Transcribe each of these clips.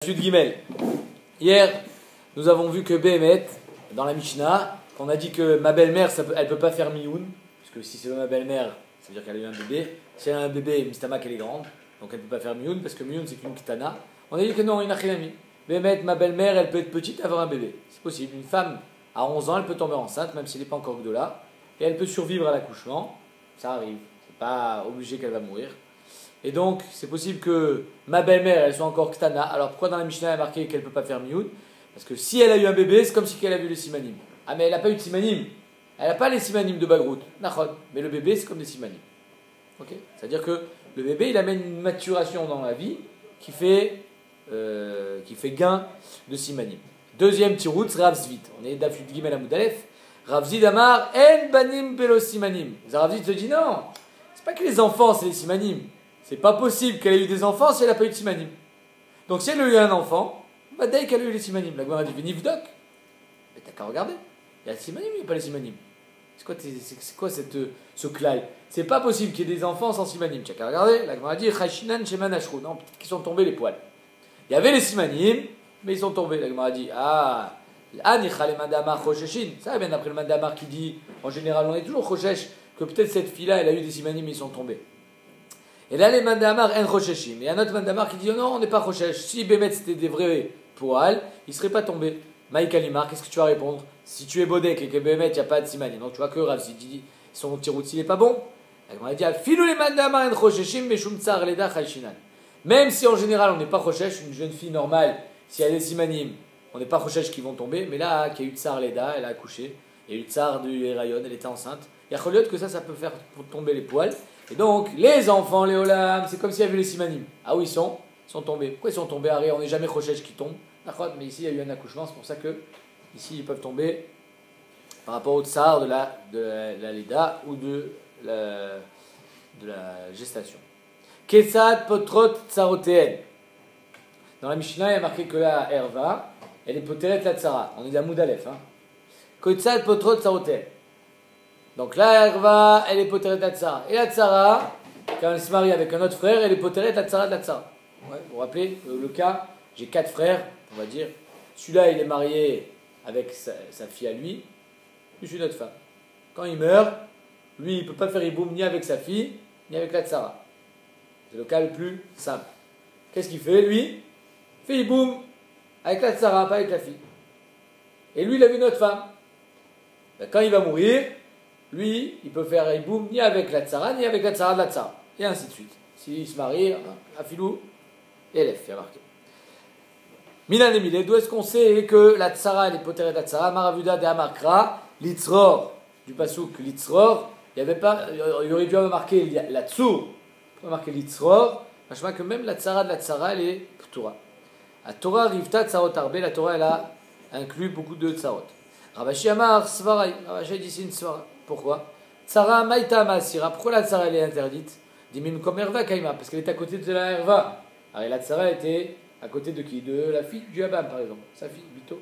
Chute Gimel. Hier, nous avons vu que Béhémet, dans la Mishnah, qu'on a dit que ma belle-mère, elle ne peut pas faire mioun, puisque si c'est ma belle-mère, ça veut dire qu'elle a eu un bébé. Si elle a un bébé, Mistama qu'elle est grande, donc elle ne peut pas faire mioun, parce que mioun c'est qu'une kitana. On a dit que non, il n'a rien mis. Béhémet, ma belle-mère, elle peut être petite et avoir un bébé. C'est possible. Une femme à 11 ans, elle peut tomber enceinte, même si elle n'est pas encore Gdola, et elle peut survivre à l'accouchement. Ça arrive. C'est pas obligé qu'elle va mourir. Et donc, c'est possible que ma belle-mère, elle soit encore ktana. Alors, pourquoi dans la Mishnah, il y a marqué qu'elle ne peut pas faire mioun? Parce que si elle a eu un bébé, c'est comme si elle a vu les simanim. Ah, mais elle n'a pas eu de simanim. Elle n'a pas les simanim de Bagrout. Nachon. Mais le bébé, c'est comme des simanim. Ok? C'est-à-dire que le bébé, il amène une maturation dans la vie qui fait gain de simanim. Deuxième tirout, Rav Zvid. On est d'Afud Gimel Amoudalef. Rav Zvid Amar, En banim pelo simanim. Rav Zvid se dit non, c'est pas que les enfants, c'est les simanim. C'est pas possible qu'elle ait eu des enfants si elle n'a pas eu de simanim. Donc si elle a eu un enfant, bah dès qu'elle a eu les simanim, la Gemara dit Venivdok. Mais t'as qu'à regarder. Il y a les simanim, il n'y a pas les simanim. C'est quoi ce klal? C'est pas possible qu'il y ait des enfants sans simanim. T'as qu'à regarder. La Gemara dit Chashinan Sheman Ashru. Non, peut-être qu'ils sont tombés les poils. Il y avait les simanim, mais ils sont tombés. La Gemara dit ça va bien après le mandamar qui dit en général on est toujours choshesh que peut-être cette fille-là elle a eu des simanim mais ils sont tombés. Et là, les mandamar en rosheshim. Et un autre mandamar qui dit, oh non, on n'est pas roshesh. Si Bémet c'était des vrais poils, il ne serait pas tombé. Maïk Alimar, qu'est-ce que tu vas répondre? Si tu es Bodek et que Bémet, il n'y a pas de simani. Donc tu vois que Rav dit, son petit route, il n'est pas bon. On a dit, filou les mandamar en rosheshim, mais shum tsar leda chayshinan. Même si en général, on n'est pas roshesh, une jeune fille normale, si elle est simanim, on n'est pas roshesh qui vont tomber. Mais là, qu'il y a eu tsar leda, elle a accouché. Il y a eu tsar du Herayon, elle était enceinte. Il y a Choliot que ça peut faire tomber les poils. Et donc, les enfants, les olam, c'est comme s'il y avait les simanim. Ah oui, ils sont tombés. Pourquoi ils sont tombés? Arrête, on n'est jamais rochèche qui tombe. Mais ici, il y a eu un accouchement, c'est pour ça que ici, ils peuvent tomber par rapport au tsar de la lida ou de la gestation. Ketsad potrot tsarotéen. Dans la Mishnah, il y a marqué que la herva, elle est poteret la tsara. On est à Moudalef. Ketsad potrot tsarotéen. Donc la herva, elle est poteret la tsara. Et la tsara, quand elle se marie avec un autre frère, elle est poteret la tsara de la tsara. Ouais, vous vous rappelez le cas, j'ai 4 frères, on va dire. Celui-là, il est marié avec sa fille à lui, je suis une autre femme. Quand il meurt, lui, il ne peut pas faire iboum ni avec sa fille, ni avec la tsara. C'est le cas le plus simple. Qu'est-ce qu'il fait, lui? Il fait iboum avec la tsara, pas avec la fille. Et lui, il a vu une autre femme. Quand il va mourir, lui, il peut faire iboum ni avec la tsara, ni avec la tsara de la tsara. Et ainsi de suite. S'il se marie, afilou, élève, il y a marqué. Milan et Milé, d'où est-ce qu'on sait que la tsara, elle est potérée de la tsara? Maravuda de Amakra, l'itzror, du pasouk l'itzror, il aurait dû avoir marqué la tsur, il marqué l'itzror, je que même la tsara de la tsara, elle est p'tura. La Torah rivta tsarot arbe, la Torah, elle a inclus beaucoup de tsarot. Ravashi Amar, Svaray, Ravashi dit ici une svara. Pourquoi? Tsara maïta masira. Pourquoi la tsara elle est interdite? Dimim comme herva kaima. Parce qu'elle est à côté de la herva. Alors la tsara était à côté de qui? De la fille du Habam par exemple. Sa fille, Bito.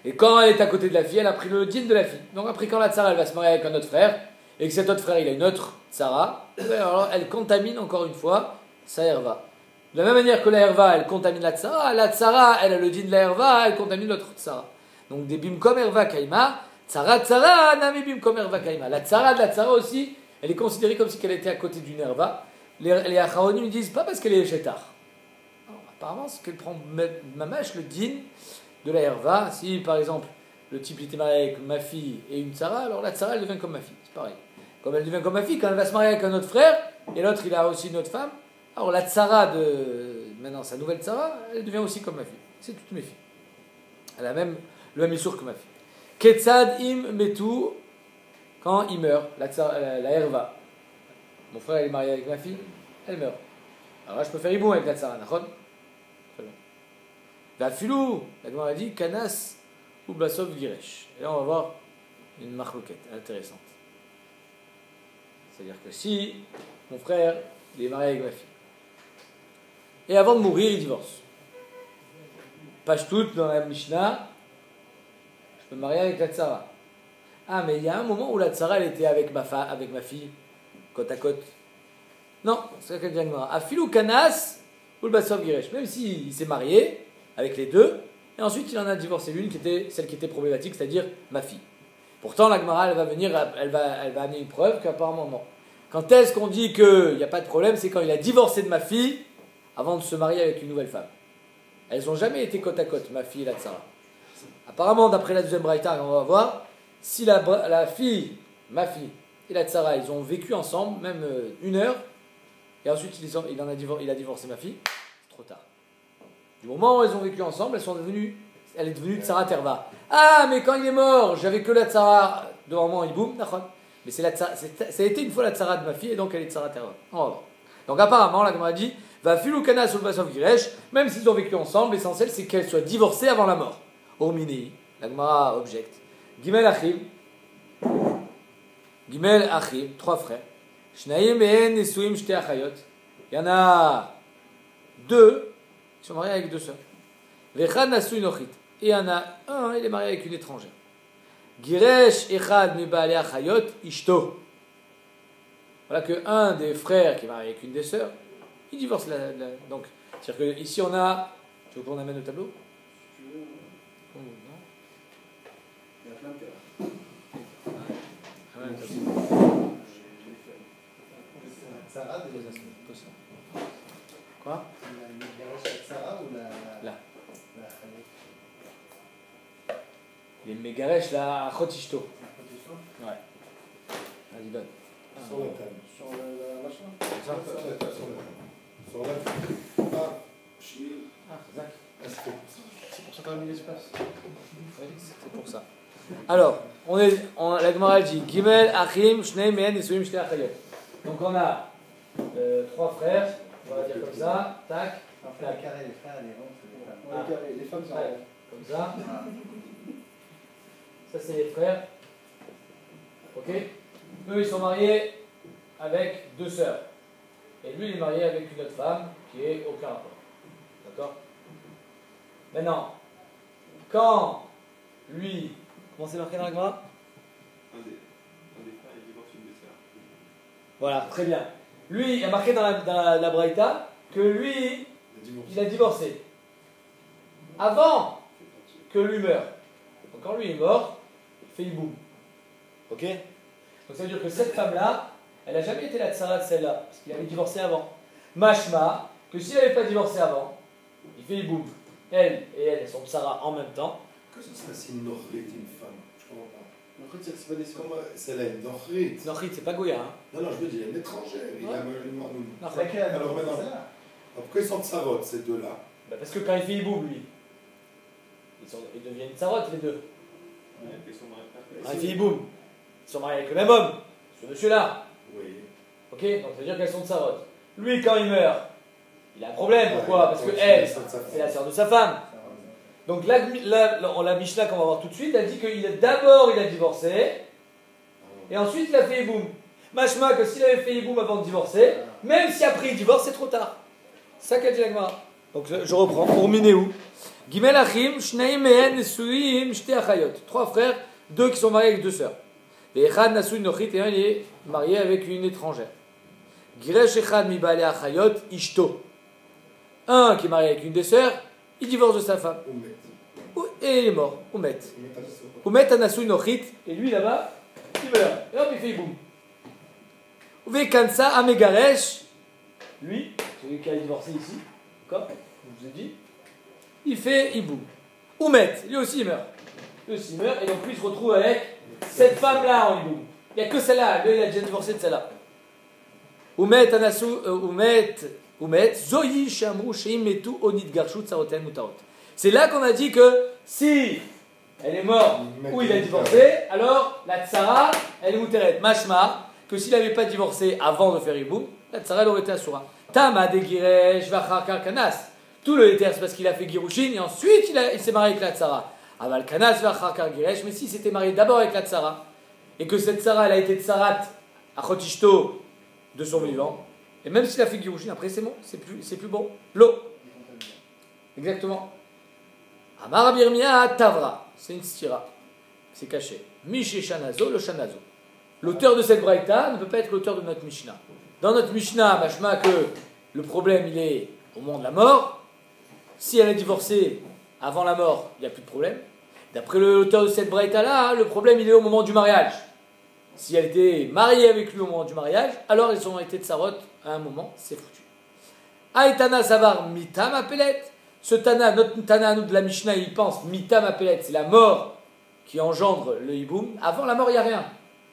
Et quand elle est à côté de la fille, elle a pris le din de la fille. Donc après quand la tsara elle va se marier avec un autre frère, et que cet autre frère il a une autre tsara, alors elle contamine encore une fois sa herva. De la même manière que la herva elle contamine la tsara elle a le din de la herva, elle contamine l'autre tsara. Donc des bimkom herva kaima. Tsara, nami bimkom herva kaima. La tsara de la tsara aussi, elle est considérée comme si elle était à côté d'une herva. Les acharonim disent pas parce qu'elle est chétar. Apparemment, c'est qu'elle prend mamash le din de la herva. Si par exemple le type était marié avec ma fille et une tsara, alors la tsara elle devient comme ma fille. C'est pareil. Comme elle devient comme ma fille, quand elle va se marier avec un autre frère et l'autre il a aussi une autre femme, alors la tsara de maintenant sa nouvelle tsara, elle devient aussi comme ma fille. C'est toutes mes filles. Elle a même le même issur que ma fille. Ketsad im metu, quand il meurt, la herva. Mon frère il est marié avec ma fille, elle meurt. Alors là je peux faire iboum avec la tsara, d'accord? Très bien. La filou, la Gemara a dit kanas ou blasov giresh. Et là on va voir une marloquette intéressante. C'est-à-dire que si mon frère il est marié avec ma fille, et avant de mourir il divorce. Page toute dans la Mishnah, je peux me marier avec la tsara. Ah, mais il y a un moment où la tsara, elle était avec ma fille, côte à côte. Non, c'est ce qu'elle dit. Afilou kanas, ou le Bassov Giresh. Même s'il s'est marié avec les deux, et ensuite il en a divorcé l'une qui était celle qui était problématique, c'est-à-dire ma fille. Pourtant, la Gemara, elle va amener une preuve qu'apparemment non. Quand est-ce qu'on dit qu'il n'y a pas de problème, c'est quand il a divorcé de ma fille avant de se marier avec une nouvelle femme. Elles n'ont jamais été côte à côte, ma fille et la tsara. Apparemment, d'après la deuxième braïta, on va voir, si la fille, ma fille et la tsara, ils ont vécu ensemble, même 1 heure, et ensuite il a divorcé ma fille, c'est trop tard. Du moment où elles ont vécu ensemble, elle est devenue tsara terva. Ah, mais quand il est mort, j'avais que la tsara devant moi, il boum, d'accord. Mais ça a été une fois la tsara de ma fille, et donc elle est tsara terva. On va voir. Donc apparemment, la Gemara dit, va filukana sur le basov giresh, même s'ils ont vécu ensemble, l'essentiel c'est qu'elle soit divorcée avant la mort. Omini, la Gemara objecte. Gimel Achim, 3 frères. Shnaim Behen Nesuim Shte Achayot. Il y en a 2 qui sont mariés avec 2 sœurs. Vechad Nasui Nochit. Et il y en a un, il est marié avec une étrangère. Giresh Echad Mibale Achayot Ishto. Voilà que un des frères qui est marié avec une des sœurs, il divorce donc, c'est-à-dire que ici on a. Tu veux qu'on amène le tableau? Oh, non. Il y a plein de cas. Quoi? Là. Les mégaresh, la Chotishto. Ouais. Vas-y, donne. Sur la table. Sur la machin. Ça. Sur la table. Ah, Zach. C'est pour ça qu'on a mis l'espace. Oui, c'est pour ça. Alors, la Gemara dit Gimel, Achim, Shnei, Mehen, Nesuim, Shte Achayot. Donc on a 3 frères, on va dire comme ça, tac, Enfin, le carré, les frères, les hommes, c'est les femmes. Ouais, carré, les femmes, c'est tac, comme ça. Ça c'est les frères. Ok. Eux ils sont mariés avec 2 sœurs. Et lui il est marié avec une autre femme qui est aucun rapport. D'accord. Maintenant, quand lui. Comment c'est marqué dans la Gemara? Un des frères, il divorce une des sœurs. Voilà, très bien. Lui, il y a marqué dans la Braïta que lui, il a divorcé. Avant que lui meure. Donc quand lui est mort, il fait hiboum. Ok? Donc ça veut dire que cette femme-là, elle n'a jamais été la tsara de celle-là, parce qu'il avait divorcé avant. Mashma, que s'il n'avait pas divorcé avant, il fait hiboum. Elle et elle sont tsara en même temps. Que ce serait si une Nochrit, une femme? Je comprends pas. En fait, c'est pas des sœurs. Comment celle-là, une Nochrit? Nochrit, c'est pas Goya. Hein? Non, non, je veux dire, une étrangère. Il Ouais. a une marmoune. Nochrit. Laquelle? Alors maintenant, Celle-là. pourquoi ils sont de Sarot, ces deux-là? Bah parce que quand il fait hiboum, lui, ils deviennent tsarotes les deux. Ouais, ils sont mariés après. Quand il fait hiboum, ils sont mariés avec le même homme, ce monsieur-là. Oui. Ok, donc ça veut dire qu'elles sont tsarotes. Lui, quand il meurt, il a un problème. Pourquoi? Parce que elle, c'est la sœur de sa femme. Donc la Mishnah qu'on va voir tout de suite, elle dit d'abord il a divorcé, et ensuite il a fait hiboum. Mashma que s'il avait fait hiboum avant de divorcer, même si après il divorce, c'est trop tard. C'est ça qu'a dit la Gemara. Donc je reprends, pour Minéou. Gimel Achim, Shnei Mehen Nesuim, Shte Achayot. 3 frères, 2 qui sont mariés avec 2 sœurs. Et Echad Nasui Nochit, et un il est marié avec une étrangère. Giresh Echad Mibale Achayot, Ishto. Un qui est marié avec une des sœurs, il divorce de sa femme. Et il est mort. Oumet. Oumet Anasui Nochit. Et lui là-bas, il meurt. Et hop, il fait hiboum. Ouve Kansa Amegaresh. Lui, celui qui a divorcé ici, d'accord? Je vous ai dit. Il fait hiboum. Oumet, lui aussi il meurt. Lui aussi il meurt. Et donc lui il se retrouve avec cette femme-là en hiboum. Il n'y a que celle-là. Lui il a déjà divorcé de celle-là. Oumet Anasu. Oumet. Zoyi Shamru Sheim Metu Onit Garshut Saroten Mutaot. C'est là qu'on a dit que si elle est morte ou il a divorcé, alors la tsara, elle est mouteret. Mashma, que s'il n'avait pas divorcé avant de faire hiboum, la tsara, elle aurait été asura. Tama de giresh vachar kanas. Tout le éther, c'est parce qu'il a fait girushin et ensuite il s'est marié avec la tsara. Aval kanas vachar giresh, mais s'il s'était marié d'abord avec la tsara, et que cette tsara, elle a été tsarat à chotishto de son vivant, et même s'il a fait girushin, après c'est bon, c'est plus bon. L'eau. Exactement. Amar Abirmia Tavra, c'est une stira, c'est caché. Mish et Shanazo, le Shanazo. L'auteur de cette braïta ne peut pas être l'auteur de notre Mishnah. Dans notre Mishnah, machma que le problème il est au moment de la mort. Si elle est divorcée avant la mort, il n'y a plus de problème. D'après l'auteur de cette braïta-là, le problème il est au moment du mariage. Si elle était mariée avec lui au moment du mariage, alors ils ont été tsarot à un moment, c'est foutu. Aïtana savar mitam apelet. Ce Tana, notre Tana, nous de la Mishnah, il pense mitam apelet, c'est la mort qui engendre le hiboum. Avant la mort, il n'y a rien.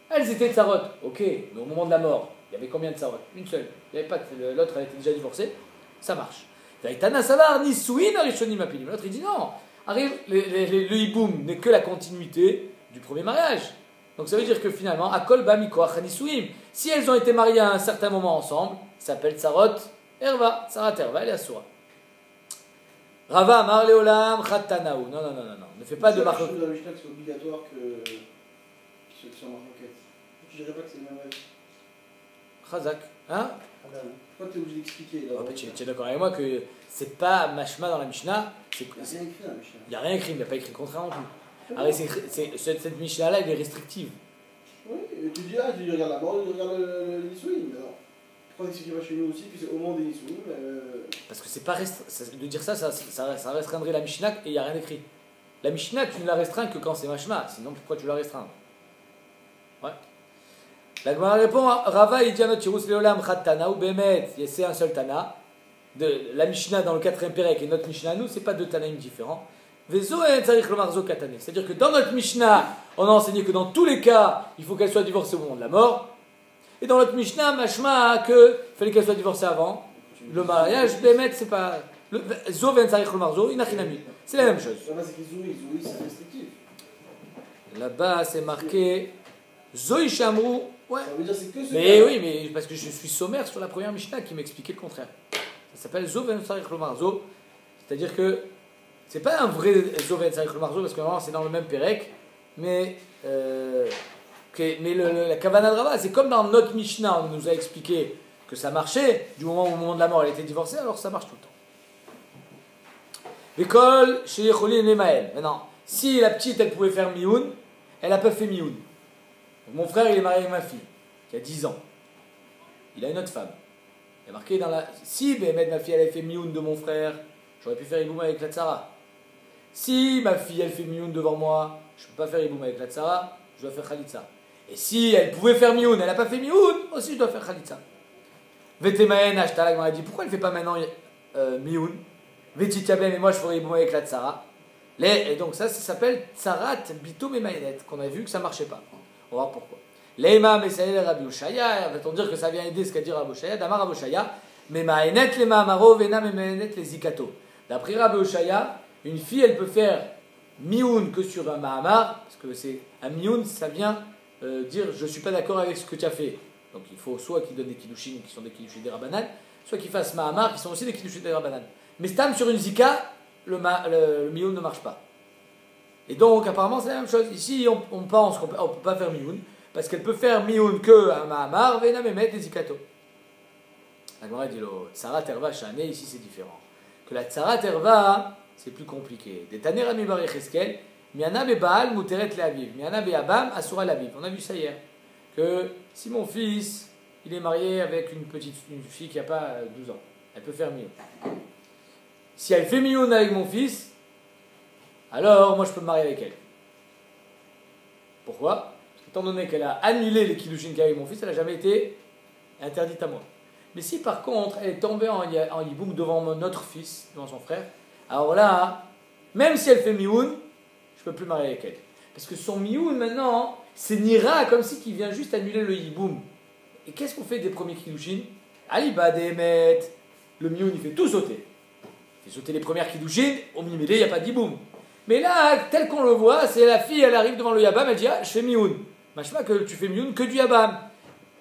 Elles étaient tsarot, ok, mais au moment de la mort, il y avait combien de tsarot? Une seule. Il y avait pas l'autre, elle était déjà divorcée, ça marche. Aïtana savar nisouin arishonim apilim. L'autre il dit non. Arrive, le hiboum n'est que la continuité du premier mariage. Donc ça veut dire que finalement, Akol ba mikoach hanisuim. Si elles ont été mariées à un certain moment ensemble, ça s'appelle Tsarot Erva. Tsarat Erva, elle est Asura. Rava Amar Leolam Khatanaou. Non, non, non, non, non. Ne fais pas de marque. Je dans la Mishnah que c'est obligatoire que ceux qui sont en enquête. Je dirais pas que c'est le même avis. Khazak. Hein? Pourquoi tu es obligé d'expliquer là? Oh, tu es d'accord avec moi que c'est pas Mashma dans la Mishnah. Il n'y a rien écrit dans la Mishnah. Il n'y a rien écrit, il n'y a pas écrit le contraire non plus. Alors, cette Mishnah-là, elle est restrictive. Oui, et tu dis, tu regardes la mort, tu regardes le Nisouim. Alors, pourquoi tu pas chez nous aussi que c'est au moment des Nisouim Parce que c'est pas de dire ça restreindrait la Mishnah et il n'y a rien écrit. La Mishnah, tu ne la restreins que quand c'est Mashma, sinon pourquoi tu la restreins? Ouais. La Gemara répond, Rava il dit à notre Tirus Leolam Chat Tana ou Bemet, c'est un seul Tana. De la Mishnah dans le 4e Pérec et notre Mishnah, nous, c'est pas deux Tanaïm différents. C'est-à-dire que dans notre Mishnah, on a enseigné que dans tous les cas, il faut qu'elle soit divorcée au moment de la mort. Et dans notre Mishnah, Mashma, qu'il fallait qu'elle soit divorcée avant. Le mariage, Bemet, c'est pas. C'est la même chose. Là-bas, c'est écrit Zoui, Zoui, c'est restrictif. Là-bas, c'est marqué Zoï Shamrou. Ouais. Ça veut dire c'est que ce Mais cas. oui, mais parce que je suis sommaire sur la première Mishnah qui m'expliquait le contraire. Ça s'appelle Zoven Sarich Lomarzo. C'est-à-dire que c'est pas un vrai Zoven Sarich Lomarzo parce que normalement c'est dans le même Pérec. Mais, la Kavana de Rava, c'est comme dans notre Mishnah, on nous a expliqué que ça marchait. Du moment où au moment de la mort elle était divorcée, alors ça marche tout le temps. L'école chez Yecholin et Maël. Maintenant, si la petite elle pouvait faire Mioun, elle n'a pas fait Mioun. Mon frère il est marié avec ma fille, qui a 10 ans. Il a une autre femme. Il y a marqué dans la. Si ma fille elle avait fait Mioun de mon frère, j'aurais pu faire Iboum avec la Tsara. Si ma fille elle fait Mioun devant moi, je ne peux pas faire Iboum avec la Tsara, je dois faire Khalitsa. Et si elle pouvait faire Mioun, elle n'a pas fait Mioun, aussi je dois faire Khalitsa. Vetemaen Ashtalag m'a dit pourquoi elle ne fait pas maintenant Mioun? Vetitiabem et moi je ferai Iboum avec la Tsara. Et donc ça s'appelle Tsarat Bitoum et Maïnet, qu'on a vu que ça ne marchait pas. On va voir pourquoi. Leima Mesaïl Rabbi Oshaya, va-t-on dire que ça vient aider ce qu'a dit Rabbi Oshaya? Damar Rabbi Oshaya, mais Maïnet les Mahamaro, Vena Maïnet les Zikato. D'après Rabbi Oshaya, une fille elle peut faire Mioun que sur un Mahamar, parce que c'est un Mioun, ça vient dire je ne suis pas d'accord avec ce que tu as fait. Donc il faut soit qu'il donne des Kiddushin qui sont des Kiddushin des Rabbanan, soit qu'il fasse Mahamar qui sont aussi des Kiddushin des Rabbanan. Mais Stam sur une Zika, le Mioun ne marche pas. Et donc, apparemment, c'est la même chose. Ici, on pense qu'on ne peut pas faire Mioun, parce qu'elle peut faire Mioun que un Mahamar, Vena Memet des Zikato. La Gemara dit, Tsarat Erva Shane, ici c'est différent. Que la Tsarat Erva, c'est plus compliqué. Des Taner Amibar Yecheskel, Miana Bebaal Muteret Leaviv, Miana Beabam Asura Leaviv. On a vu ça hier. Que si mon fils, il est marié avec une fille qui n'a pas 12 ans, elle peut faire Mioun. Si elle fait Mioun avec mon fils, alors moi je peux me marier avec elle. Pourquoi? Parce qu'étant donné qu'elle a annulé les Kiddushin qu'elle a avec mon fils, elle n'a jamais été interdite à moi. Mais si par contre elle est tombée en Yiboum devant notre fils, devant son frère, alors là, même si elle fait Mioun, je ne peux plus me marier avec elle. Parce que son Mioun maintenant, c'est Nira comme si qu'il vient juste annuler le Yiboum. Et qu'est-ce qu'on fait des premiers Kiddushin? Aliba Demet, le Mioun il fait tout sauter. Il fait sauter les premières Kiddushin, au Mimélé il n'y a pas d'Yiboum. Mais là, tel qu'on le voit, c'est la fille, elle arrive devant le Yabam, elle dit ah, je fais Mioun. Machma que tu fais Mioun que du Yabam.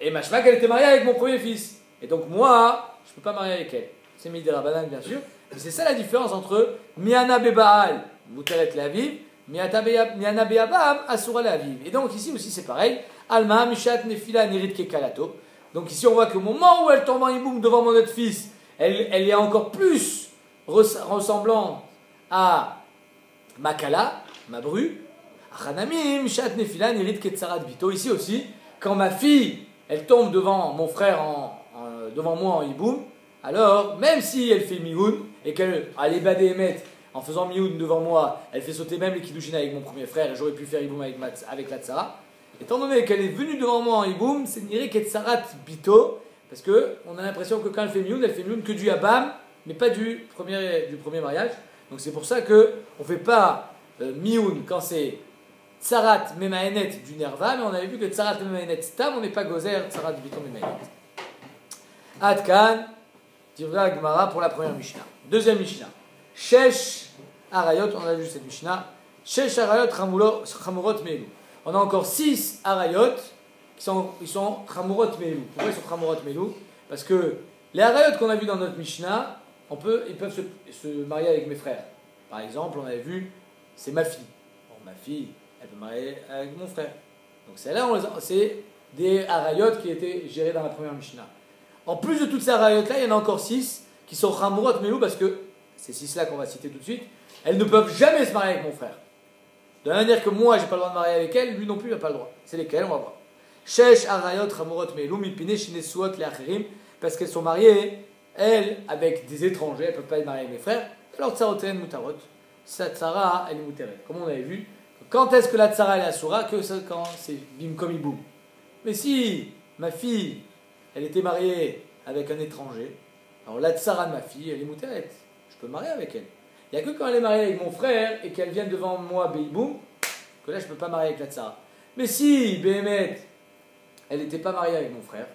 Et Machma qu'elle était mariée avec mon premier fils. Et donc moi, je ne peux pas marier avec elle. C'est Midera Rabanan bien sûr. Mais c'est ça la différence entre Miana Bebaal, Mouteret Laviv, Miana Beabam, Asura Laviv. Et donc ici aussi c'est pareil. Alma, Mishat, Nefila, Nirit Kekalato. Donc ici on voit qu'au moment où elle tombe en Iboum devant mon autre fils, elle est encore plus ressemblant à Makala, ma bru, Achanamim, Shat Nefila, Nirit Ketsarat Bito. Ici aussi, quand ma fille, elle tombe devant mon frère, devant moi en Iboum, alors même si elle fait mioun, et qu'elle est badée émet, en faisant mioun devant moi, elle fait sauter même les kiddushin avec mon premier frère, et j'aurais pu faire iboum avec la tsara, étant donné qu'elle est venue devant moi en iboum, c'est niré qu'elle tsarat bito, parce qu'on a l'impression que quand elle fait mioun que du abam, mais pas du premier mariage. Donc c'est pour ça qu'on ne fait pas mioun quand c'est tsarat memaenet du nerva, mais on avait vu que tsarat memaenet stam, on n'est pas gozer tsarat bito memaenet. Adkan, Divra Gemara pour la première Mishnah. Deuxième Mishnah. Shesh Arayot, on a vu cette Mishnah. Shesh Arayot Chamurot Meilou. On a encore 6 Arayot qui sont Chamurot Meilou. Pourquoi ils sont Chamurot Meilou? Parce que les Arayot qu'on a vu dans notre Mishnah, ils peuvent se marier avec mes frères. Par exemple, on avait vu, c'est ma fille. Bon, ma fille, elle peut marier avec mon frère. Donc c'est des Arayot qui étaient gérés dans la première Mishnah. En plus de toutes ces arayot-là, il y en a encore 6 qui sont Chamurot Meilou parce que ces 6-là qu'on va citer tout de suite, elles ne peuvent jamais se marier avec mon frère. De la manière que moi, j'ai pas le droit de marier avec elle, lui non plus, il n'a pas le droit. C'est lesquelles? On va voir. Shesh Arayot Chamurot Meilou Mipine Shinesuot Leachirim, parce qu'elles sont mariées, elles, avec des étrangers, elles ne peuvent pas être mariées avec mes frères. Alors Tsaroten Mutarot, sa Tsara, elle est Muteret. Comme on avait vu, quand est-ce que la Tsara elle est Asura? Que quand c'est Bim Komi Boum. Mais si ma fille, elle était mariée avec un étranger, alors la tsara de ma fille, elle est mouteret. Je peux me marier avec elle. Il n'y a que quand elle est mariée avec mon frère et qu'elle vient devant moi, Beiboum, que là je ne peux pas marier avec la tsara. Mais si, Behemet, elle n'était pas mariée avec mon frère,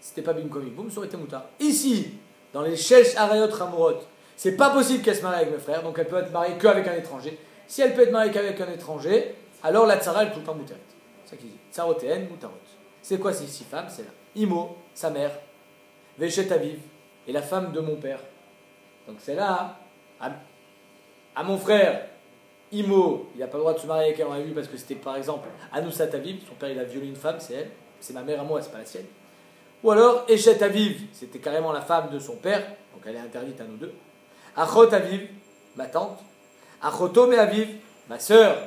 c'était pas Bim Komi Boum, ça aurait été moutar. Ici, dans les Shesh Arayot Chamurot, c'est pas possible qu'elle se marie avec mes frères, donc elle peut être mariée qu'avec un étranger. Si elle peut être mariée qu'avec un étranger, alors la tsara elle est tout le temps mouteret. C'est ça qu'il dit. Tsarotéen, moutarot. C'est quoi ces 6 femmes? C'est là. Imo, sa mère, Veshet Aviv, et la femme de mon père. Donc c'est là, à mon frère, Imo, il n'a pas le droit de se marier avec elle, on a vu, parce que c'était par exemple Anoussat Aviv, son père il a violé une femme, c'est elle, c'est ma mère à moi, c'est pas la sienne. Ou alors Eshet Aviv, c'était carrément la femme de son père, donc elle est interdite à nous deux. Achot Aviv, ma tante. Achoto Me Aviv, ma sœur,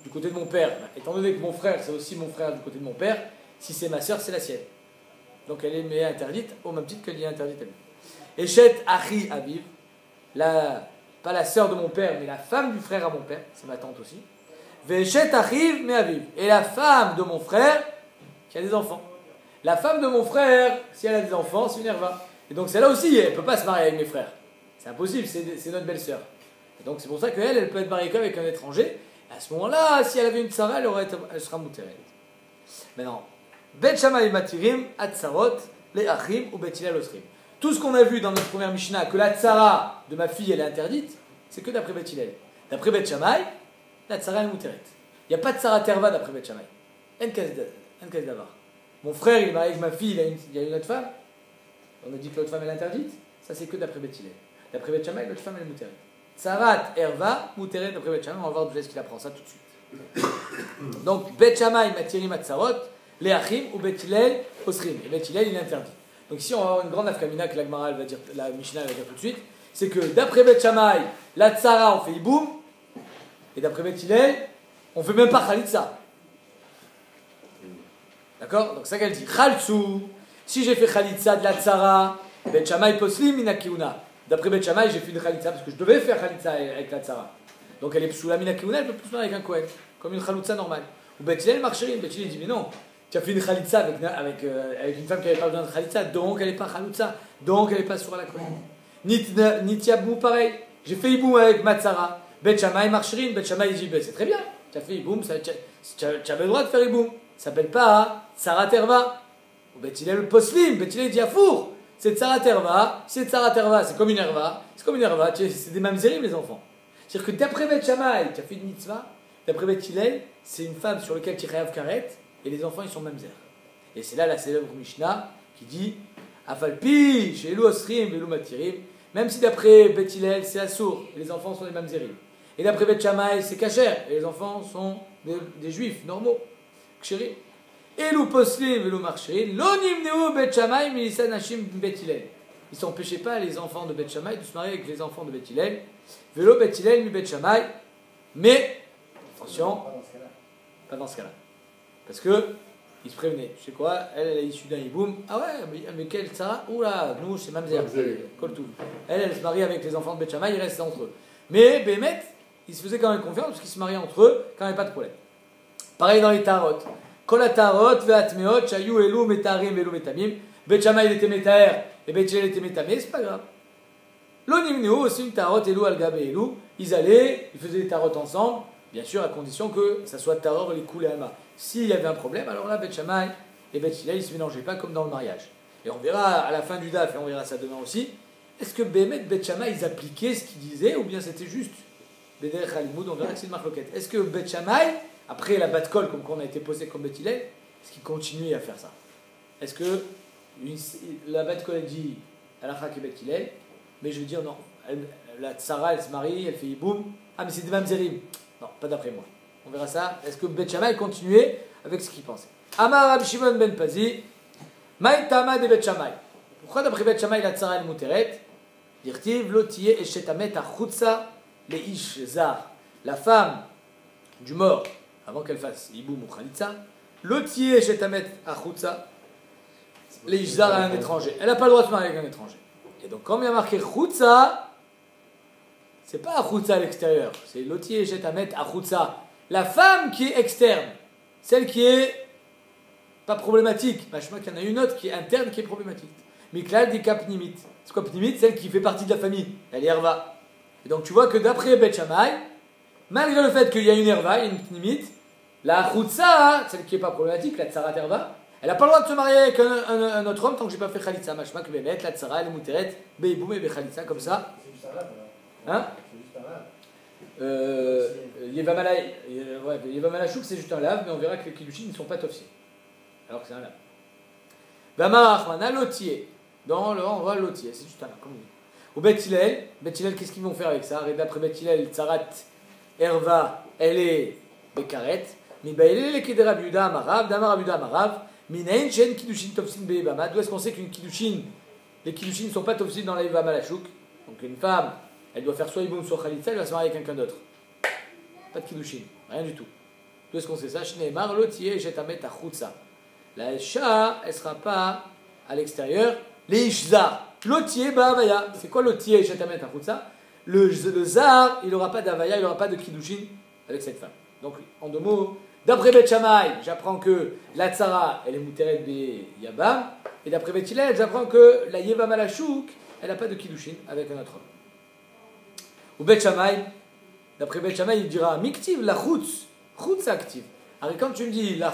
du côté de mon père. Étant donné que mon frère, c'est aussi mon frère du côté de mon père, si c'est ma sœur, c'est la sienne. Donc elle est interdite, au même titre qu'elle est interdite à lui. Eshet Achi Aviv, pas la sœur de mon père, mais la femme du frère à mon père, c'est ma tante aussi. Veshet Achiv Me Aviv, et la femme de mon frère qui a des enfants. La femme de mon frère, si elle a des enfants, c'est une herva. Et donc celle-là aussi, elle ne peut pas se marier avec mes frères. C'est impossible, c'est notre belle-sœur. Et donc c'est pour ça qu'elle, elle peut être mariée qu'avec un étranger. Et à ce moment-là, si elle avait une tsara, elle sera mouteret. Maintenant, Bet Shammai Matirim, Atzarot, les Achim ou Bet Hillel Osrim. Tout ce qu'on a vu dans notre première Mishnah, que la tsara de ma fille elle est interdite, c'est que d'après Bet Hillel. D'après Bet Shammai, la tsara est mouteret. Il n'y a pas de tsara terva d'après Bet Shammai. En kaz davar. Mon frère il est marié avec ma fille, il y a une autre femme. On a dit que l'autre femme elle est interdite. Ça c'est que d'après Bet Hillel. D'après Bet Shammai, l'autre femme elle est mouteret. Tsarat erva, mouteret d'après Bet Shammai. On va voir d'où est-ce qu'il apprend ça tout de suite. Donc Bet Shammai Matirim Atzarot, les Achim ou Bet Hillel Osrim. Et Bet Hillel il est interdit. Donc ici on va avoir une grande afkamina que la Gemara va dire, la Mishnah va dire tout de suite, c'est que d'après Bet Shammai, la tsara on fait iboum, et d'après Bet Hillel, on fait même pas khalitsa. D'accord? Donc ça qu'elle dit, khaltsu, si j'ai fait khalitsa de la tsara, Bet Shammai poslim minakiuna. D'après Bet Shammai, j'ai fait une khalitsa parce que je devais faire khalitsa avec la tsara. Donc elle est psoula minakiuna, elle peut plus faire avec un kohen, comme une khalitsa normale. Ou Bet Hillel marcherin, Bet Hillel dit mais non. Tu as fait une khalitsa avec une femme qui n'avait pas besoin de khalitsa, donc elle n'est pas khalitsa, donc elle n'est pas sur la kohen. Nitiabou, pareil. J'ai fait iboum avec Matsara. Bet Shammai marcherin, Bet Shammai dit c'est très bien. Tu as fait iboum, tu avais le droit de faire iboum. Ça s'appelle pas Tsara Terva. Ou Bet Hillel poslim, Bet Hillel dit afour. C'est Tsara Terva. Si c'est Tsara Terva, c'est comme une herva. C'est comme une herva. C'est des mamzerim les enfants. C'est-à-dire que d'après Bet Shammai, tu as fait une mitzvah. D'après Bet Hillel, c'est une femme sur laquelle tu rêves karet. Et les enfants, ils sont mamzer. Et c'est là la célèbre Mishnah qui dit Afalpi, chez Elou Osrim, Elou Matirim, même si d'après Bet Hillel, c'est Assour, et les enfants sont des mamzerim. Et d'après Bet Shammai, c'est Kacher, et les enfants sont des juifs normaux. Kshérim. Elou Poslim, Elou Marcherim, Lonim Neu Bet Shammai, Milissa Nashim Bet Hillel. Ils ne s'empêchaient pas, les enfants de Bet Shammai, de se marier avec les enfants de Bet Hillel. Velo Bet Hillel, mi Bet Shammai. Mais, attention, pas dans ce cas-là. Parce que il se prévenait. Je sais quoi, elle est issue d'un hiboum. Ah ouais, mais quelle Sarah? Oula, nous, c'est Mamzer. Koltou. Elle se marie avec les enfants de Beth Shammai, ils restent entre eux. Mais Bémet, ils se faisaient quand même confiance parce qu'ils se mariaient entre eux quand il n'y avait pas de problème. Pareil dans les tarot. Kol hatarot ve'atmeot shayu elu metarim elu metamim. Beth Shammai, il était métaer et Beth Hillel était métamé, c'est pas grave. L'onimneu aussi une tarot elu al gabe elu. Ils allaient, ils faisaient des tarots ensemble, bien sûr à condition que ça soit tarot et les coulées à main. S'il y avait un problème, alors là, Beth Shammai et Beth Hillel, ils ne se mélangeaient pas comme dans le mariage. Et on verra à la fin du DAF, et on verra ça demain aussi, est-ce que Bémet, Beth Shammai, ils appliquaient ce qu'ils disaient, ou bien c'était juste Bederech Halimoud, on verra que c'est une marloquette. Est-ce que Beth Shammai, après la bat-kol, comme qu'on a été posé comme Beth Hillel, est-ce qu'ils continuaient à faire ça? Est-ce que la bat-kol dit Alakha et Beth Hillel, mais je veux dire non, la Tsara, elle se marie, elle fait Yiboum, ah mais c'est des Mamzerim. Non, pas d'après moi. On verra ça. Est-ce que Beth Shammai continuait avec ce qu'il pensait? Amar Rabbi Shimon ben Pazi, Maï Tama de Beth Shammai. Pourquoi d'après Beth Shammai la Tsara el Muteret? Dirtiv lo tiye eshetamet achutza le ish zar. La femme du mort, avant qu'elle fasse Yiboum ou Khalitza, lo tiye eshetamet achutza le ish zar à un étranger. Elle n'a pas le droit de se marier avec un étranger. Et donc quand il y a marqué chutza, c'est pas achutza à l'extérieur, c'est lo tiye eshetamet achutza. La femme qui est externe, celle qui est pas problématique. Je crois qu'il y en a une autre qui est interne qui est problématique. Miklal dit kapnimit. C'est quoi pnimit? Celle qui fait partie de la famille. Elle est herva. Et donc tu vois que d'après Beth Shammai, malgré le fait qu'il y a une herva, il y a une pnimit, la chutza, celle qui est pas problématique, la tsarat herva, elle n'a pas le droit de se marier avec un autre homme tant que j'ai pas fait khalitza. Je crois que Bémet, la tsara, elle est muteret, beiboum et khalitza comme ça. C'est juste un lave, Hein? c'est juste un lave. Yevamalachouk, c'est juste un lave, mais on verra que les kiddushin ne sont pas tofsés. Alors que c'est un lave. Vamarachmana lotier. Dans le on voit lotier, c'est juste un lave, comme on dit. Ou Beth Hillel, qu'est-ce qu'ils vont faire avec ça? Et d'après Beth Hillel, Tsarat, Herva, elle est Bekaret. Mi baïlé les kedera biuda amarav, damar biuda amarav. Minayin chen kiddushin tofsin beibama. D'où est-ce qu'on sait qu'une kiddushin, les kiddushin ne sont pas tofsin dans la Yevamalachouk? Donc une femme, elle doit faire soit Iboum, soit Khalitza, elle va se marier avec quelqu'un d'autre. Pas de kiddushin, rien du tout. D'où est-ce qu'on sait ça? Shneimar lotiye jetamet achutza. La Isha, elle ne sera pas à l'extérieur. Les Ishzar. Lotiye ba'avaya. C'est quoi lotiye jetamet achutza? Le zar, il n'aura pas d'avaya, il n'aura pas de kiddushin avec cette femme. Donc, en deux mots, d'après Beth Shammai, j'apprends que la tsara, elle est muteret be yabam. Et d'après Beth Hillel, j'apprends que la Yevamalachouk, elle n'a pas de kiddushin avec un autre homme. Ou Beth Shammai, d'après Beth Shammai, il dira Miktiv la chutz, chutz active. Alors quand tu me dis la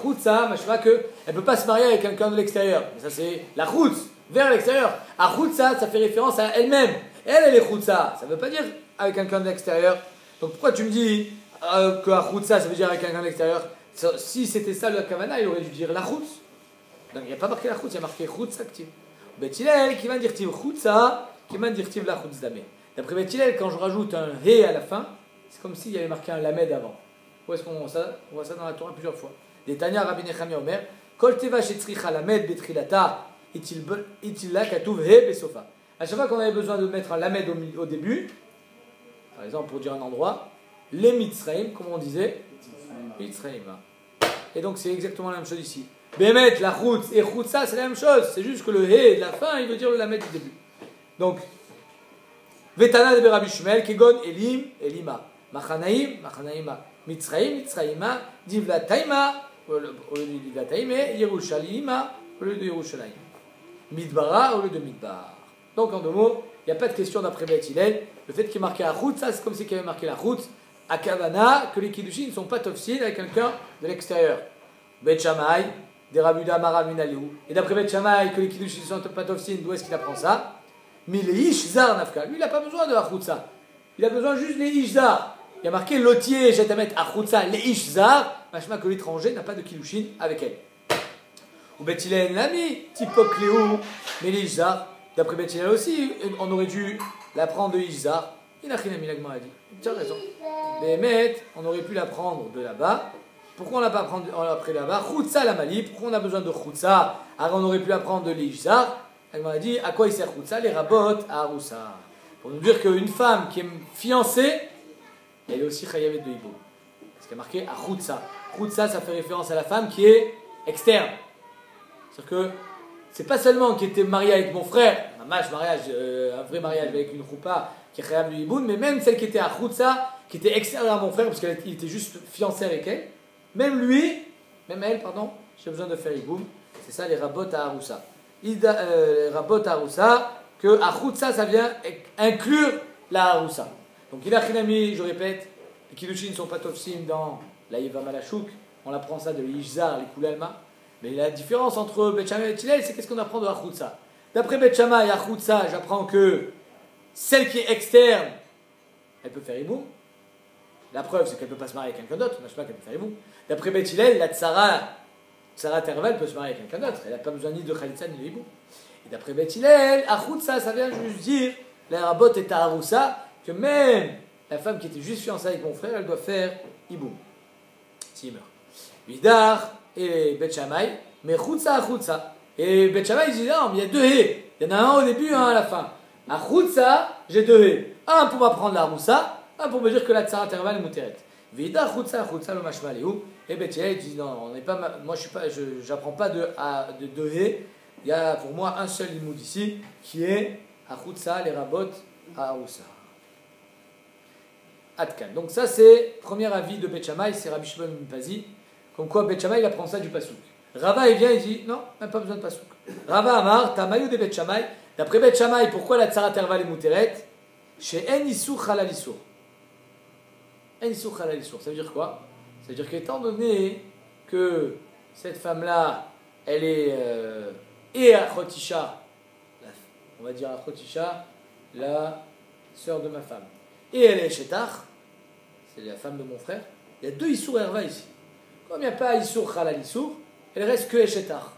chutza, je vois que elle peut pas se marier avec quelqu'un de l'extérieur. Mais ça c'est la chutz, vers l'extérieur. A chutza, ça fait référence à elle-même. Elle est chutza. Ça veut pas dire avec quelqu'un de l'extérieur. Donc pourquoi tu me dis que la chutza, ça veut dire avec quelqu'un de l'extérieur? Si c'était ça le kavana, il aurait dû dire la chutz. Donc il n'y a pas marqué la chutz, il y a marqué chutz active. Beth Hillel qui va dire chutza, qui va dire la chutz damé. D'après Beth Hillel, quand je rajoute un he à la fin, c'est comme s'il y avait marqué un lamed avant. Où est-ce qu'on voit ça? On voit ça dans la Torah plusieurs fois. Des Tanya Rabbi Nechemia Omer, Kol teva shetzricha lamed betrilata itilla katuv he besofa. À chaque fois qu'on avait besoin de mettre un lamed au début, par exemple pour dire un endroit, les Mitzraim, comme on disait, Mitzraim. Et donc c'est exactement la même chose ici. Bémet, la chutz et chutza, c'est la même chose. C'est juste que le he de la fin, il veut dire le lamed du début. Donc, Vetana de Rabbi Shmuel, Kegon, Elim, Elima. Machanaim, Machanaima. Mitzraim, Mitzraima. Divlataima, au lieu de Divlataim, et Yerushalima, au lieu de Yerushalayim. Midbara, au lieu de Midbar. Donc, en deux mots, il n'y a pas de question d'après Beth Hillel. Le fait qu'il y ait marqué la route, ça c'est comme si il y avait marqué la route à Kavana, que les Kiddushin ne sont pas tofsil avec quelqu'un de l'extérieur. Beth Shammai, des Rabuda Mara Minaliou. Et d'après Beth Shammai, que les Kiddushin ne sont pas tofsil, d'où est-ce qu'il apprend ça? Mais les Ishzar Nafka, lui il n'a pas besoin de Achutza. Il a besoin juste des Ishzar. Il y a marqué Lotier, Jetamet Achutza, les Ishzar, machma que l'étranger n'a pas de Kiddushin avec elle. Ou Beth Hillel l'ami, Tipok Léou, mais les Ishzar, d'après Beth Hillel aussi, on aurait dû l'apprendre de Ishzar. Il a rien mis l'agma a dit. Tu as raison. Bémet, on aurait pu l'apprendre de là-bas. Pourquoi on l'a pas appris là-bas? Chutza la Mali, pourquoi on a besoin de Chutza? Alors on aurait pu l'apprendre de l'Ishzar. Elle m'a dit à quoi il sert Chutza? Les rabot à Aroussa. Pour nous dire qu'une femme qui est fiancée, elle est aussi chayavet de Hibou. Parce qu'il y a marqué à Chutza. Chutza, ça fait référence à la femme qui est externe. C'est-à-dire que c'est pas seulement qu'il était marié avec mon frère, un vrai mariage avec une choupa qui est khayab du hiboun, mais même celle qui était à Khoutsa, qui était extérieure à mon frère, parce qu'il était juste fiancé avec elle, même elle, j'ai besoin de faire hiboun. C'est ça les rabot à Haroussa. Les rabot à Haroussa, que à Khoutsa, ça vient inclure la Haroussa. Donc il a chinami, je répète, les kiddushin ne sont pas tofsim dans la Yeva Malachouk, on apprend ça de l'Ishzar, les Koulalma. Mais la différence entre Bet Shammai et Bet Hillel, c'est qu'est-ce qu'on apprend de Hachoutsa. D'après Bet Shammai et Hachoutsa, j'apprends que celle qui est externe, elle peut faire hiboum. La preuve, c'est qu'elle ne peut pas se marier avec quelqu'un d'autre, je pas qu'elle peut faire hiboum. D'après Bet Hillel, la Tsara Terval peut se marier avec quelqu'un d'autre, elle n'a pas besoin ni de Khalitsa ni de hiboum. Et d'après Bet Hillel, Hachoutsa, ça vient juste dire, la Rabot et Haroussa, que même la femme qui était juste fiancée avec mon frère, elle doit faire hiboum. S'il meurt. Vidar et Bet Shammai, mais Khoutsa à Khoutsa. Et Bet Shammai, il dit non, mais il y a deux haies. Il y en a un au début, un à la fin. À Khoutsa, j'ai deux haies. Un pour m'apprendre la Roussa, un pour me dire que la Tsara Terval est mouteret. Vidar Khoutsa à Khoutsa, le mashma léou. Et Bet Hillel dit non, on n'est pas, moi j'apprends pas de deux haies. Il y a pour moi un seul limoud ici, qui est à Khoutsa, les rabot à Roussa. Atkan. Donc ça c'est premier avis de Bet Shammai, c'est Rabbi Shimon ben Pazi. Comme quoi Bet Shammai il apprend ça du pasouk. Rava il vient il dit non, même pas besoin de pasouk. Rava Amar, Tamayou de Bet Shammai. D'après Bet Shammai, pourquoi la Tsara Terval est mouteret? Chez En Issour Halal Issour. En Issour Halal Issour. Ça veut dire quoi? Ça veut dire qu'étant donné que cette femme-là, elle est et Achotisha, on va dire Achotisha, la sœur de ma femme. Et elle est Shetar, c'est la femme de mon frère. Il y a deux Issour Herva ici. Comme il n'y a pas Issour Halal Issour, elle reste que Eshetar.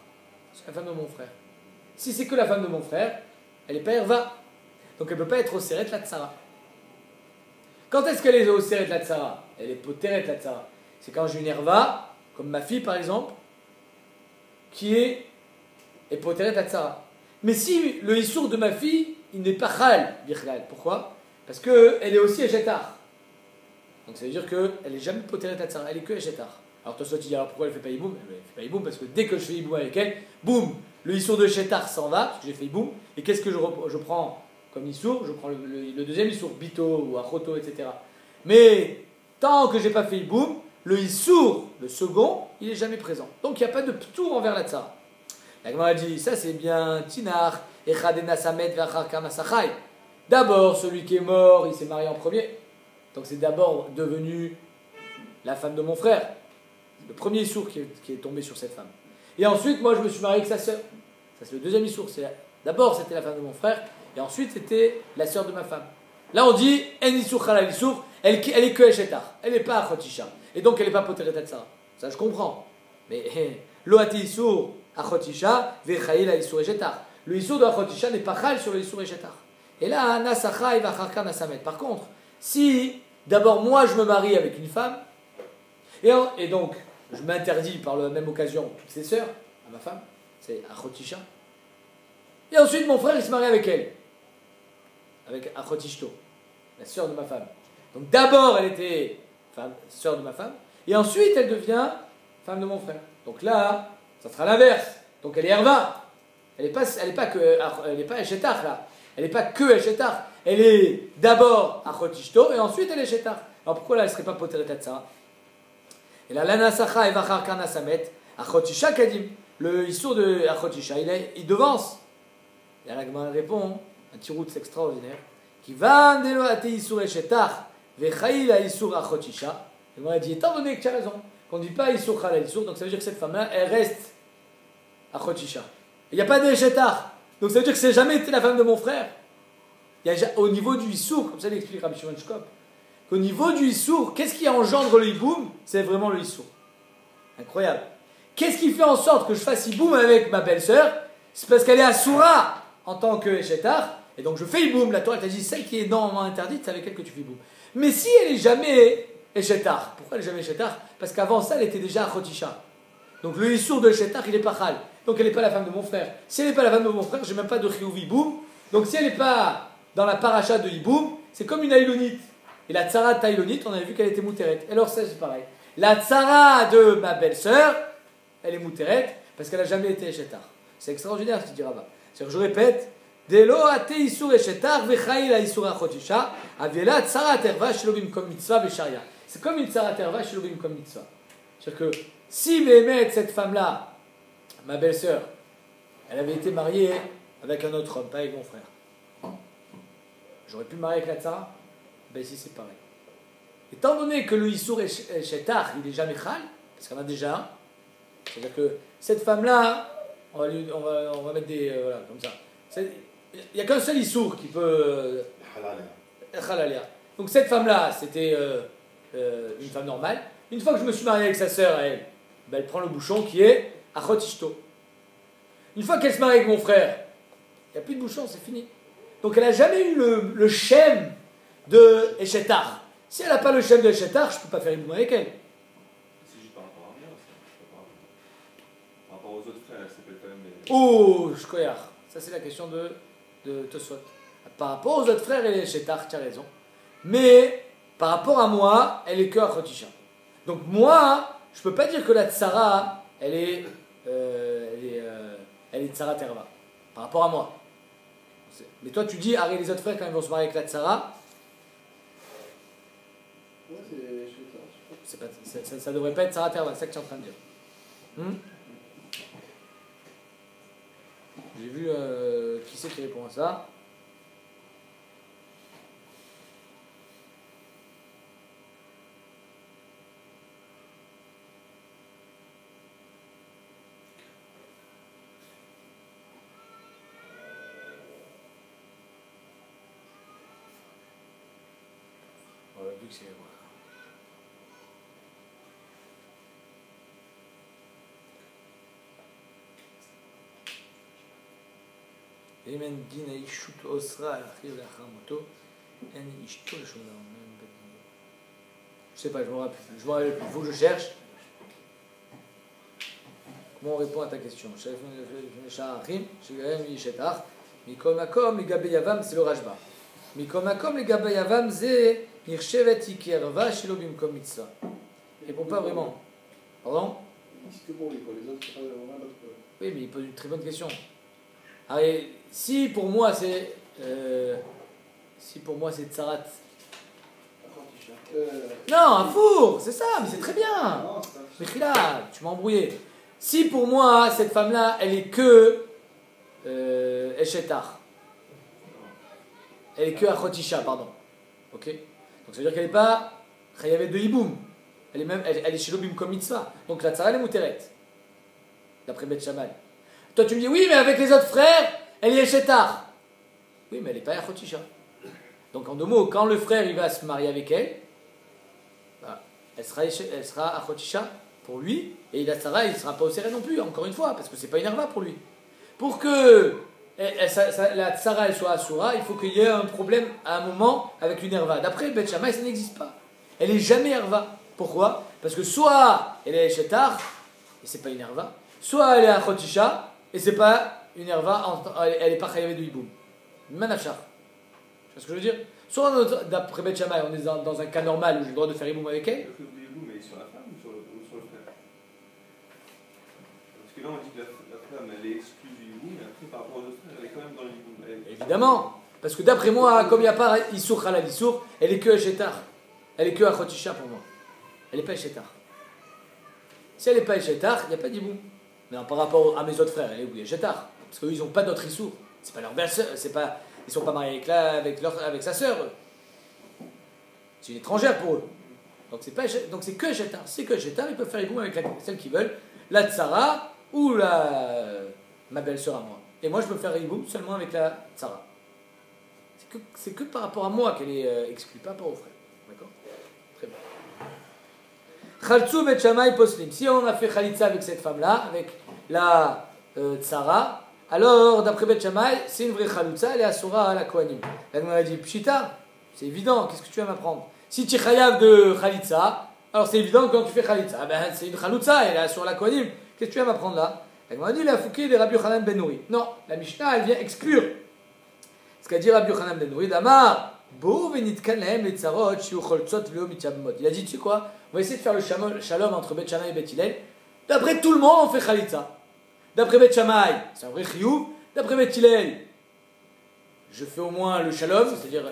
C'est la femme de mon frère. Si c'est que la femme de mon frère, elle n'est pas Herva. Donc elle ne peut pas être Oseret la Tsara. Quand est-ce qu'elle est Oseret la Tsara? Elle est Poteret la Tsara. C'est quand j'ai une Herva, comme ma fille par exemple, qui est Poteret la Tsara. Mais si le Issour de ma fille, il n'est pas Chal, Birchal. Pourquoi? Parce qu'elle est aussi Eshetar. Donc ça veut dire qu'elle n'est jamais Poteret la Tsara, elle est que Eshetar. Alors toi, tu dis alors pourquoi elle fait pas hiboum? Elle fait pas hiboum parce que dès que je fais hiboum avec elle, boum, le issour de Shetar s'en va, parce que j'ai fait hiboum. Et qu'est-ce que je prends comme issour? Je prends le deuxième issour, bito ou achoto, etc. Mais tant que j'ai pas fait hiboum, le issour, le second, il est jamais présent. Donc il n'y a pas de ptour envers la tsara. La Gemara dit, ça c'est bien tinar, echadena samet ve'achar kama sachai. D'abord, celui qui est mort, il s'est marié en premier. Donc c'est d'abord devenu la femme de mon frère. Le premier issour qui est tombé sur cette femme. Et ensuite, moi, je me suis marié avec sa sœur. Ça, c'est le deuxième issour. D'abord, c'était la femme de mon frère. Et ensuite, c'était la sœur de ma femme. Là, on dit, en issour chalal issour, elle est que eshetar. Elle n'est pas achotisha. Et donc, elle n'est pas poteret tsara. Ça, je comprends. Mais, loati issour achotisha, vechaïl a issour eshetar. Le issour de achotisha n'est pas chal sur le issour eshetar. Et là, nasacha et vacharka nasamet. Par contre, si, d'abord, moi, je me marie avec une femme, et donc, je m'interdis par la même occasion toutes ses sœurs, à ma femme, c'est Achotisha. Et ensuite, mon frère, il se marie avec elle, avec Achotishto, la sœur de ma femme. Donc d'abord, elle était sœur de ma femme, et ensuite, elle devient femme de mon frère. Donc là, ça sera l'inverse. Donc elle est Herva. Elle n'est pas Eshetar, là. Elle n'est pas que Eshetar. Elle est d'abord Achotishto, et ensuite, elle est Eshetar. Alors pourquoi là, elle ne serait pas Poteret Tsara? Et là, l'anasacha et vachar kana samet, achotisha kadim. Le issour de achotisha, il devance. Et là, la Gemara répond, un petit route extraordinaire, qui va ndelo ate issour eshetach, vechaïl a issour achotisha. Et moi, dit, étant donné que tu as raison, qu'on ne dit pas issour chala issour, donc ça veut dire que cette femme-là, elle reste achotisha. Il n'y a pas d'eshetach. Donc ça veut dire que c'est jamais été la femme de mon frère. Il y a, au niveau du issour, comme ça l'explique Rabbi Shimon Shkop, qu'au niveau du issour, qu'est-ce qui engendre le hiboum? C'est vraiment le issour. Incroyable. Qu'est-ce qui fait en sorte que je fasse hiboum avec ma belle-sœur? C'est parce qu'elle est assoura en tant que eshetar, et donc je fais hiboum. La Torah t'a dit, celle qui est normalement interdite, c'est avec elle que tu fais hiboum. Mais si elle n'est jamais eshetar, pourquoi elle n'est jamais eshetar? Parce qu'avant ça, elle était déjà achotisha. Donc le issour de eshetar, il est pas chal. Donc elle n'est pas la femme de mon frère. Si elle n'est pas la femme de mon frère, j'ai même pas de chiyuv hiboum. Donc si elle n'est pas dans la paracha de hiboum, c'est comme une aïlonite. Et la tsara taïlonite, on avait vu qu'elle était mouteret. Alors ça, c'est pareil. La tsara de ma belle-sœur, elle est mouteret parce qu'elle n'a jamais été Eshetar. C'est extraordinaire ce qu'il dit Rava. C'est-à-dire, je répète, Delo ate isur Eshetar vechaïla isur achotisha, avela tsara terva shelobim kom mitzvah vesharia. C'est comme une tsara terva shelobim kom mitzvah. C'est-à-dire que si Béhémet, cette femme-là, ma belle-sœur, elle avait été mariée avec un autre homme, pas avec mon frère, j'aurais pu me marier avec la tsara? Ben ici c'est pareil. Étant donné que le isur Eshetar, il n'est jamais chal, parce qu'on a déjà un, c'est-à-dire que cette femme-là, on va mettre des. Voilà, comme ça. Il n'y a qu'un seul issour qui peut. Halalia. Donc cette femme-là, c'était une femme normale. Une fois que je me suis marié avec sa sœur, elle prend le bouchon qui est Achot Ishto. Une fois qu'elle se marie avec mon frère, il n'y a plus de bouchon, c'est fini. Donc elle n'a jamais eu le shem de Eshetar. Si elle n'a pas le shem de Eshetar, je ne peux pas faire une boum avec elle. C'est juste par rapport à rien, par rapport aux autres frères, elle s'appelle quand même. Oh, Shkoyar. Ça, c'est la question de Tosfot. Par rapport aux autres frères, elle est Eshetar, tu as raison. Mais par rapport à moi, elle est que Achotisha. Donc moi, je ne peux pas dire que la Tsara, elle est Tsara Terva. Par rapport à moi. Mais toi, tu dis, arrête les autres frères quand ils vont se marier avec la Tsara. Ouais, c'est Eshetar. Ça ne devrait pas être Tsara Terva, c'est ça que tu es en train de dire. J'ai vu qui c'est qui répond à ça. Voilà, vu que c'est. Voilà. Je sais pas, je me rappelle plus. Il faut que je cherche. Comment on répond à ta question? C'est le Rajba. Mikomakom les Gabayavam, c'est Nirchevet Ikerva, Shilobim comme mitzvah. Répond pas vraiment. Pardon? C'est que pour lui, quoi. Les autres, c'est pas vraiment d'autres. Oui, mais il pose une très bonne question. Allez, si pour moi c'est Tsarat. Non, un four, c'est ça, mais c'est très bien. Non, c'est pas. Mais Khila, tu m'as embrouillé. Si pour moi cette femme-là, elle est que Eshetar. Elle est que Achotisha, pardon. Ok? Donc ça veut dire qu'elle n'est pas Chayavet de Hiboum. Elle est Shilobim comme mitzvah. Donc la Tsara, elle est Mouteret. D'après Beth Shammai. Toi, tu me dis, oui, mais avec les autres frères, elle est Eshetar. Oui, mais elle n'est pas Achotisha. Donc, en deux mots, quand le frère il va se marier avec elle, bah, elle sera Achotisha pour lui, et la Tsara, il ne sera pas au serré non plus, encore une fois, parce que ce n'est pas une herva pour lui. Pour que la Tsara elle soit Asura, il faut qu'il y ait un problème à un moment avec une herva. D'après Beth Shammai, ça n'existe pas. Elle n'est jamais herva. Pourquoi? Parce que soit elle est Eshetar, et ce n'est pas une herva, soit elle est Achotisha, et c'est pas une herva, elle n'est pas chayavet de hiboum. Manachar. Tu vois ce que je veux dire? Soit d'après Beth Shammai, on est dans un cas normal où j'ai le droit de faire hiboum avec elle. Le truc de hiboum, mais sur la femme ou sur le frère? Parce que là, on dit que la femme, elle est exclue du hiboum, mais après, par rapport aux autres frères, elle est quand même dans le hiboum. Évidemment. Parce que d'après moi, comme il n'y a pas Issour Halal Issour, elle est que Eshetar. Elle est que Achotisha pour moi. Elle n'est pas Eshetar. Si elle n'est pas Eshetar, il n'y a pas d'hiboum. Mais par rapport à mes autres frères, elle est Eshetar. Parce qu'eux, ils n'ont pas d'autre Issour. C'est pas leur belle-sœur, ils ne sont pas mariés avec sa sœur. C'est une étrangère pour eux. Donc c'est que Eshetar. Si c'est que Eshetar, ils peuvent faire hiboum avec celle qu'ils veulent, la Tsara ou ma belle-sœur à moi. Et moi, je peux faire hiboum seulement avec la Tsara. C'est que par rapport à moi qu'elle est exclue, pas par aux frères. D'accord? Très bien. Khaltsou Bet Shammai Poslim. Si on a fait Khalitsa avec cette femme-là, avec la Tsara, alors d'après Bet Shammai, c'est une vraie Khalitsa, elle est Asura à la Kohanim. Là, on a dit Pshita, c'est évident, qu'est-ce que tu vas m'apprendre? Si tu es Chayav de Khalitsa, alors c'est évident que quand tu fais Khalitsa, ben, c'est une Khalitsa, elle est Asura à la Kohanim. Qu'est-ce que tu vas m'apprendre là? Elle m'a dit la Fouké de Rabbi Yochanan Ben Nouri. Non, la Mishnah, elle vient exclure ce qu'a dit Rabbi Yochanan Ben Nouri. Damar, Bo venitkan lahem les tsarot, shiu choltzot v'leo mityabmot. Il a dit, tu sais quoi? On va essayer de faire le shalom entre Bet Shammai et Bet Hillel D'après tout le monde, on fait Khalitsa. D'après Bet Shammai, c'est un vrai chiyuv. D'après Bet Hillel, je fais au moins le shalom, c'est-à-dire,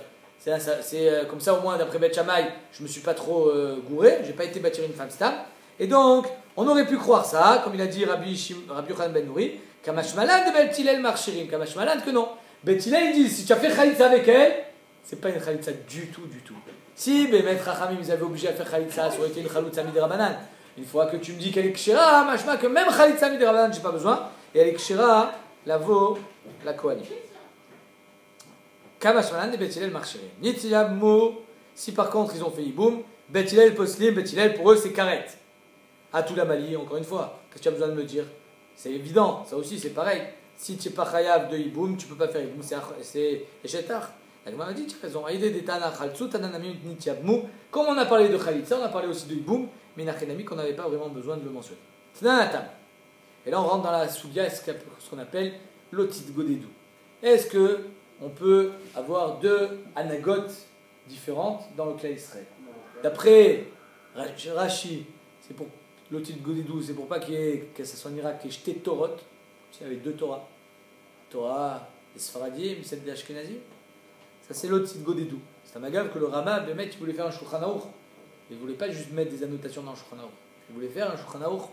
c'est comme ça au moins, d'après Bet Shammai, je ne me suis pas trop gouré, je n'ai pas été bâtir une femme stable. Et donc, on aurait pu croire ça, comme il a dit Rabbi Yochanan ben Nouri, Kamashmalan de Bet Hillel marchirim, Kamashmalan que non. Bet Hillel, il dit, si tu as fait Khalitsa avec elle, c'est pas une Khalitsa du tout, du tout. Si, mais Maître Rachamim, ils avaient obligé à faire Khalitsa, ça aurait été une Khalitsa midrabanan. Une fois que tu me dis qu'elle est kshira, machma, que même Khalitsa midrabanan, j'ai pas besoin, et elle est kshira, la vaut la kohanim. Kamashmalan de Bet Hillel marchirim. Nitiyammo, si par contre ils ont fait Iboum, Bet Hillel poslim, Bet Hillel pour eux c'est karet. À tout la Mali, encore une fois, qu'est-ce que tu as besoin de me dire? C'est évident, ça aussi c'est pareil. Si tu n'es pas chayav de Iboum, tu ne peux pas faire Iboum, c'est Eshetar. La Gemara dit, tu as raison. Comme on a parlé de Khalitsa, on a parlé aussi de Iboum, mais Nachenami qu'on n'avait pas vraiment besoin de le mentionner. Et là on rentre dans la Soudia, ce qu'on appelle l'Otit Godedou. Est-ce qu'on peut avoir deux anagotes différentes dans le Klal Israël? D'après Rashi, c'est pour l'Otit Godedou, c'est pour pas que ça soit un miracle, qu'il y ait jeté Torot, il y avait deux Torah. Torah des Sfaradim, celle des Ashkenazim. Ça c'est l'Otit Godedou. C'est un magav que le Rama, Bémet, il voulait faire un Shulchan Aruch. Il ne voulait pas juste mettre des annotations dans le Shulchan Aruch. Il voulait faire un Shulchan Aruch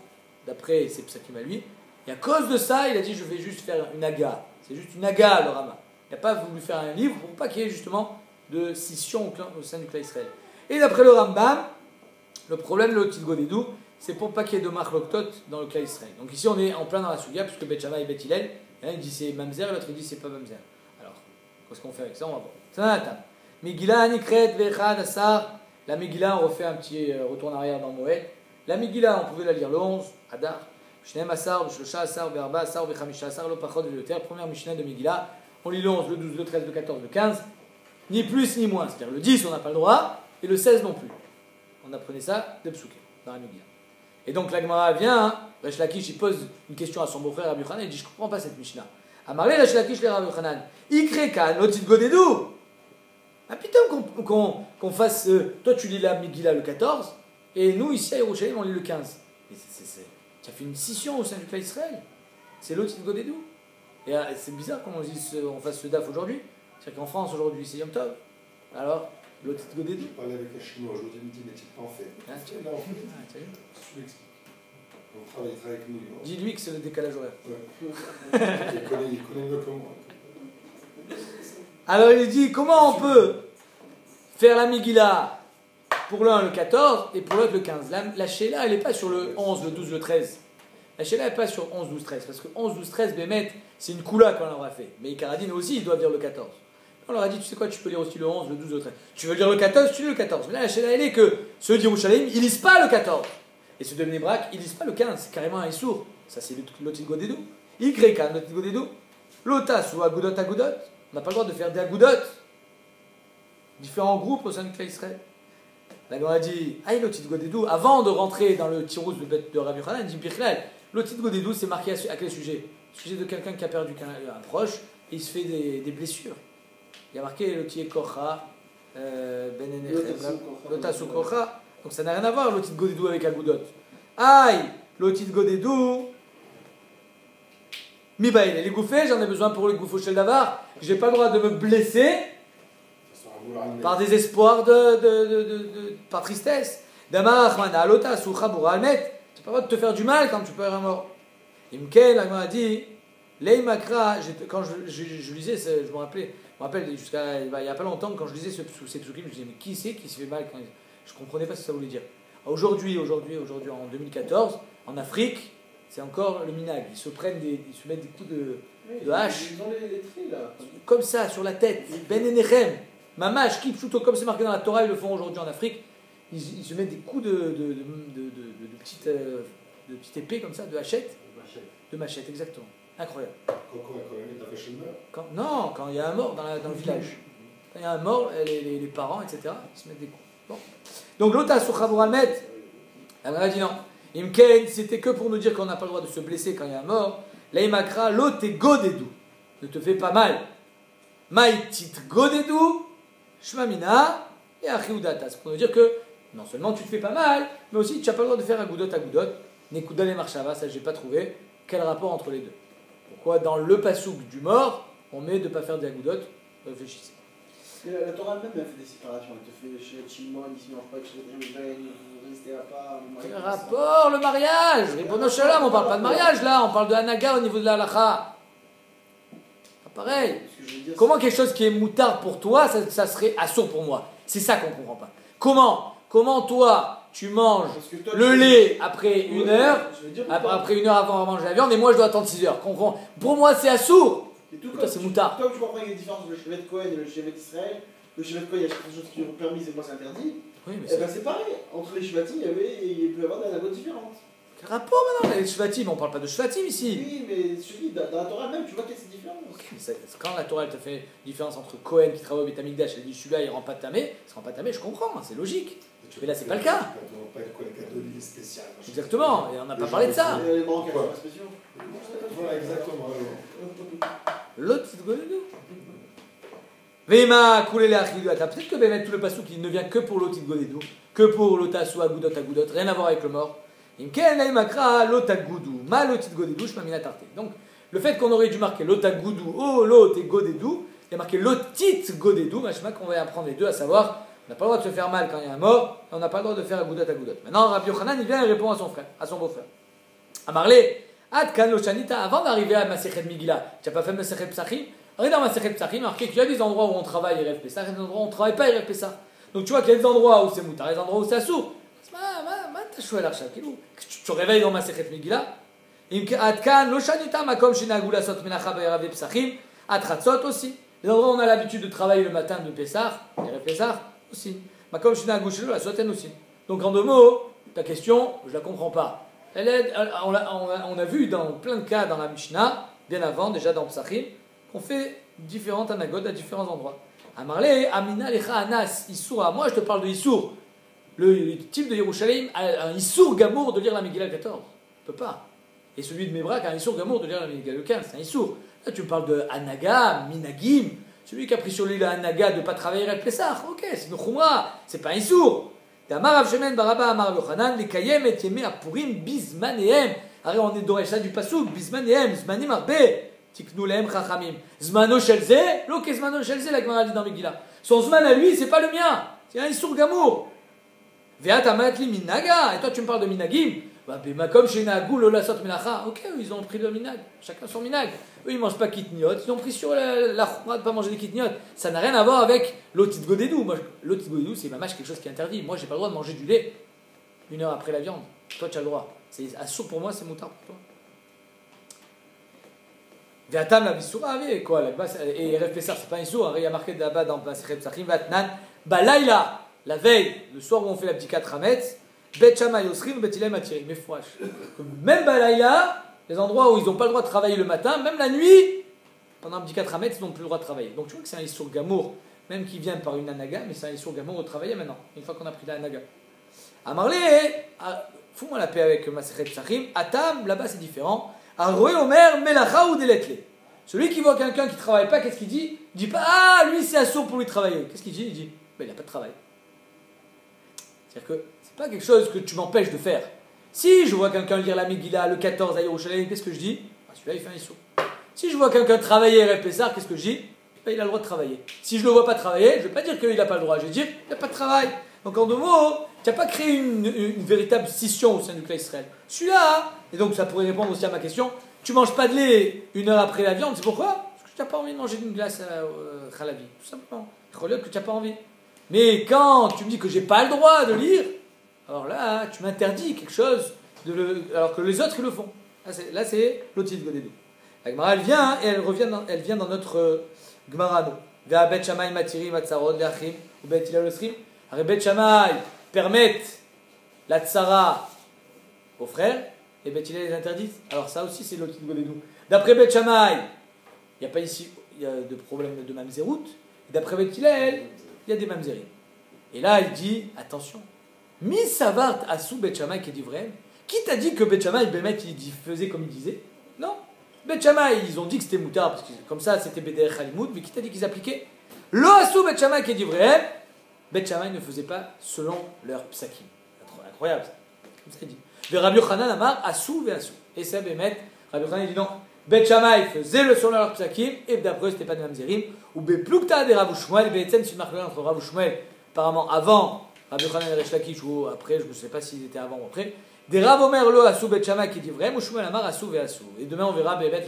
d'après ses psakim à lui. Et à cause de ça, il a dit je vais juste faire une aga. C'est juste une aga le Rama. Il n'a pas voulu faire un livre pour pas qu'il y ait justement de scission au sein du Klal Israël. Et d'après le Rambam, le problème de l'Otit Godedou, c'est pour pas qu'il y ait de marloktot dans le Klal Israël. Donc ici on est en plein dans la Sougia, puisque Bet Shammai et Bet Hillel, il dit c'est Mamzer, l'autre il dit c'est pas Mamzer. Alors, qu'est-ce qu'on fait avec ça? On va voir. Megillah Nikret Vechad Asar. La Megillah, on refait un petit retour en arrière dans Moed. La Megillah, on pouvait la lire le 11, Adar. Shneim Asar, Shlosha Asar, Berba Asar, Bechamisha Asar, Lopachot Veloter. Première Mishnah de Megillah. On lit le 11, le 12, le 13, le 14, le 15. Ni plus ni moins. C'est-à-dire le 10, on n'a pas le droit, et le 16 non plus. On apprenait ça de Psuké, dans la Megillah. Et donc la Gemara vient, hein, Resh Lakish, il pose une question à son beau-frère Rabbi Yochanan, il dit je ne comprends pas cette Mishnah. Amarle Resh Lakish le Rabbi Yochanan, Ikrekan, Lotit Godedou. Ah putain qu'on fasse, toi tu lis la Megillah le 14, et nous ici à Yerushalayim on lit le 15. Et tu as fait une scission au sein du Klal Israël. C'est Lotit Godedou. Et c'est bizarre qu'on on fasse ce daf aujourd'hui. C'est-à-dire qu'en France aujourd'hui c'est Yom Tov. Alors, Lotit Godedou. Je parlais avec un chinois aujourd'hui, il me dit mais tu pas en fait. Ah, tu là, en fait. tu Je lui explique. On travaille avec nous. dis-lui que c'est le décalage horaire. Ouais. il connaît mieux que moi. Alors il dit comment on peut faire la Megillah pour l'un le 14 et pour l'autre le 15. La Sheila elle n'est pas sur le 11, le 12, le 13. La Sheila n'est pas sur 11, 12, 13. Parce que 11, 12, 13, Bémet, c'est une Kula qu'on leur a fait. Mais Ikaradine aussi, ils doivent dire le 14. On leur a dit, tu sais quoi, tu peux lire aussi le 11, le 12, le 13. Tu veux lire le 14, tu lis le 14. Mais là, la Sheila elle est que ceux d'Yerushalayim, ils lisent pas le 14. Et ceux de Bnei Brak, ils lisent pas le 15. C'est carrément un sourd. Ça, c'est l'Otit Godedou. Ykrekan, l'Otit Godedou. L'Otas ou Agudot Agudot. On n'a pas le droit de faire des Agudot. Différents groupes au sein du Klal Israël. La Gemara a dit, l'Otit Godedou, avant de rentrer dans le tirous de Rabbi Yochanan, il dit Birchlal, l'Otit Godedou, c'est marqué à quel sujet? Le sujet de quelqu'un qui a perdu un proche et il se fait des blessures. Il y a marqué l'Otit Kocha, Ben Enechem, l'Otas ou Kocha. Donc ça n'a rien à voir l'Otit Godedou avec Agudot. L'Otit Godedou. Mibaïl, les gouffés, j'en ai besoin pour les gouffos chez le Davar. J'ai pas le droit de me blesser par désespoir, par tristesse. Damar, Achmana, Alota, Soucha, Boura, Almet. Tu n'as pas le droit de te faire du mal quand tu peux être mort. Imken, la Gemara a dit, Leimakra, quand je lisais, je me rappelle jusqu'à il n'y a pas longtemps, quand je lisais ces psukim, je me disais, mais qui c'est qui se fait mal quand je ne comprenais pas ce que ça voulait dire. Aujourd'hui, en 2014, en Afrique, c'est encore le minag. Ils se mettent des coups de hache. Ils ont les tris là. Comme ça, sur la tête. Ben Enechem. Mamash, Kipchuto, comme c'est marqué dans la Torah, ils le font aujourd'hui en Afrique. Ils se mettent des coups de petites épées comme ça, de hachette. De machette, exactement. Incroyable. Quand il y a un mort dans le village. Quand il y a un mort, les parents, etc., ils se mettent des coups. Bon. Donc l'Ota Souchabur Almet, elle m'a dit non. Imken, c'était que pour nous dire qu'on n'a pas le droit de se blesser quand il y a un mort. Leimakra, l'Ote Godedou. Ne te fais pas mal. Maïtit Godedou, Shmamina et Achiudatas. Pour nous dire que non seulement tu te fais pas mal, mais aussi tu n'as pas le droit de faire Agudot Agudot. Nekuda le Marshava, ça j'ai pas trouvé. Quel rapport entre les deux? Pourquoi dans le pasouk du mort, on met de ne pas faire des agudot? Réfléchissez. La Torah elle-même, elle fait des séparations. Elle te fait chez Shimon, ici, on pas chez rester à part. Quel rapport? Le mariage! Ribono Shalom, on parle pas de mariage là, on parle de Hanaga au niveau de la halakha. Pas pareil. Comment quelque chose qui est moutard pour toi, ça serait assourd pour moi? C'est ça qu'on comprend pas. Comment toi, tu manges le lait après une heure, après une heure avant de manger la viande, et moi je dois attendre 6 heures? Pour moi c'est assourd. Toi c'est moutard. Toi tu comprends qu'il y a une différence entre le chevet de Cohen et le chevet d'Israël. Le chevet de Cohen, il y a quelque chose qui est permis et moi c'est interdit. Oui, mais c'est pareil. Entre les chevatim, il peut y avoir des anagotes différentes. Quel rapport maintenant avec les shvatim? On parle pas de shvatim ici. Oui, mais je te dis, dans la Torah même, tu vois qu'il y a cette différence. Okay, mais quand la Torah elle te fait différence entre Cohen qui travaille au Beth Amikdash et dit celui-là il rend pas tamé, ça rend pas tamé, je comprends, c'est logique. Mais là c'est pas le cas. Exactement, et on n'a pas parlé de ça. Les Marocains sont pas spéciaux. Voilà, exactement. L'autre c'est Godedou. Vema coulé les achidou. Peut-être que Bémet tout le passou qui ne vient que pour l'autre Godedou, que pour l'otasu agudot, rien à voir avec le mort. Imken laimakra l'otagoudou, ma l'otit Godedou, shmamina tarte. Donc le fait qu'on aurait dû marquer l'otagoudou, oh l'ot et Godedou, il y a marqué l'otit Godedou, machma qu'on va apprendre les deux, à savoir, on n'a pas le droit de se faire mal quand il y a un mort, et on n'a pas le droit de faire agudot. Maintenant Rabbi Yochanan il vient et répond à son frère, à son beau-frère. Amarlé, Ad kan lo shanita, avant d'arriver à Masechet Megillah, tu n'as pas fait Masechet Psachim? Arrive dans Masechet Psachim, marqué qu'il y a des endroits où on travaille Erev Pessah, et des endroits où on ne travaille pas Erev Pessah. Donc tu vois qu'il y a des endroits où c'est moutar, des endroits où c'est assour. Tu te réveilles dans Masechet Megillah. Ad kan lo shanita makom shenagou lasot menacha be'erav Psachim, ad chatzot aussi. Les endroits où on a l'habitude de travailler le matin de Pessah, Erev Pessah aussi. Makom shenagou shelo lasot en aussi. Donc en deux mots, ta question, je la comprends pas. On a vu dans plein de cas dans la Mishnah, bien avant, déjà dans Psachim, qu'on fait différentes anagotes à différents endroits. Amarle, Amina Lecha Anas, Issour, moi je te parle de Issour. Le type de Yerushalayim a un Issour Gamour de lire la Megillah 14. On peut pas. Et celui de Mebrak a un Issour Gamour de lire la Megillah 15. C'est un Issour. Là tu me parles de Anaga, Minagim. Celui qui a pris sur lui la Anaga de ne pas travailler avec Pessah. Ok, c'est une Khumra. C'est pas un Issour. Amar Rav Shemen Baraba Amar Yochanan, les Kayem et Yemé Apurim Bizmanehem. Alors on est dans ça du Passouk, Bizmanehem, Zmanim Arbe, Tiknu Lehem Chachamim. Zmano Shelze, l'ok Zmano Shelze, la Gemara dit dans Megillah. Son Zman à lui, c'est pas le mien. C'est un Issour Gamour. Veat Amatli Minaga, et toi tu me parles de Minagim. Comme chez Nagou, Lola Sot Melacha. Ok, ils ont pris le Minag, chacun son Minag. Eux ils mangent pas kitniot, ils ont pris sur la Khumra de pas manger des kitniot. Ça n'a rien à voir avec l'otit Godedou. L'otit Godedou c'est mamache quelque chose qui est interdit. Moi j'ai pas le droit de manger du lait 1 heure après la viande. Toi tu as le droit. C'est assourd pour moi, c'est moutard pour toi. Viatam la bisoura, quoi, et Erev Pessah, c'est pas un sourd, il y a marqué là-bas dans Masechet Psachim, Vatnan, Balaïla, la veille, le soir où on fait la petite 4 Hametz, Bet Shammai Osrim, Bet Hillel Matiré, mais fouache. Même Balaïla, les endroits où ils n'ont pas le droit de travailler le matin, même la nuit, pendant un petit 4 Hametz, ils n'ont plus le droit de travailler. Donc tu vois que c'est un Issour Gamour, même qui vient par une Anaga, mais c'est un Issour Gamour au travailler maintenant, une fois qu'on a pris la Anaga. Amarlé, fous-moi la paix avec Masechet Psachim, Atam, là-bas c'est différent. Aroué Omer, Melacha ou Deletle. Celui qui voit quelqu'un qui ne travaille pas, qu'est-ce qu'il dit? Il dit pas, ah, lui c'est assourd pour lui travailler. Qu'est-ce qu'il dit? Il dit, ben, il n'a pas de travail. C'est-à-dire que c'est pas quelque chose que tu m'empêches de faire. Si je vois quelqu'un lire la Megillah le 14 à Yerushalayim, qu'est-ce que je dis? Ah, celui-là il fait un issour. Si je vois quelqu'un travailler à Pessah, qu'est-ce que je dis? Ben, il a le droit de travailler. Si je ne le vois pas travailler, je ne vais pas dire qu'il n'a pas le droit, je vais dire qu'il n'a pas de travail. Donc en 2 mots, tu n'as pas créé une véritable scission au sein du clan Israël. Celui-là, et donc ça pourrait répondre aussi à ma question, tu manges pas de lait 1 heure après la viande, c'est pourquoi? Parce que tu n'as pas envie de manger une glace khalavi, tout simplement. Il que tu n'as pas envie. Mais quand tu me dis que j'ai pas le droit de lire, alors là, tu m'interdis quelque chose, alors que les autres ils le font. Là c'est l'otit Godedou. La Gemara elle vient et elle vient dans notre Gemara. Vea Bet Shammai Matiri Matzarod Leachim ou Bet Hillel Osrim. Bet Shammai permettent la tsara aux frères et Bet Hillel les interdit. Alors ça aussi c'est l'otit Godedou. D'après Bet Shammai, il n'y a pas ici de problème de mamzerout. D'après Bet Hillel, il y a des mamzerim. Et là il dit attention. Mi savart asou Bet Shammai qui dit vrai. Qui t'a dit que Bet Shammai il faisait comme il disait? Non. Bet Shammai ils ont dit que c'était moutard parce que comme ça c'était Beder Khalimoud, mais qui t'a dit qu'ils appliquaient? Lo asou Bet Shammai qui dit vrai. Bet Shammai ne faisait pas selon leur psakim. Incroyable ça. Comme ça il dit. De Rabbi Yochanan Amar, Asou ve Asou. Et ça, Bémet, Rabbi Yochanan dit non. Bet Shammai faisait le son leur psakim, et d'après c'était pas de Mamzerim. Ou Beplukta de Rav Shmuel, Be'etzen, si marque entre Rav Shmuel, apparemment avant Rabbi Yochanan et Resh Lakish, ou après, je ne sais pas s'ils étaient avant ou après. Des Rav Omer lo Asou Bet Shammai qui dit vrai, ou Shmuel Amar Asou ve Asou. Et demain on verra Bémet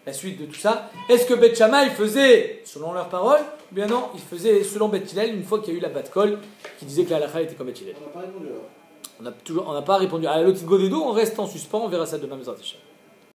la suite de tout ça. Est-ce que Bet Shammai faisait selon leurs paroles? Ou bien non, il faisait selon Bet Hillel une fois qu'il y a eu la Bat Kol qui disait que la halakha était comme Bet Hillel. On n'a pas répondu alors. On n'a pas répondu. À l'autre Godédo, on reste en suspens, on verra ça demain, Bezrat Hashem.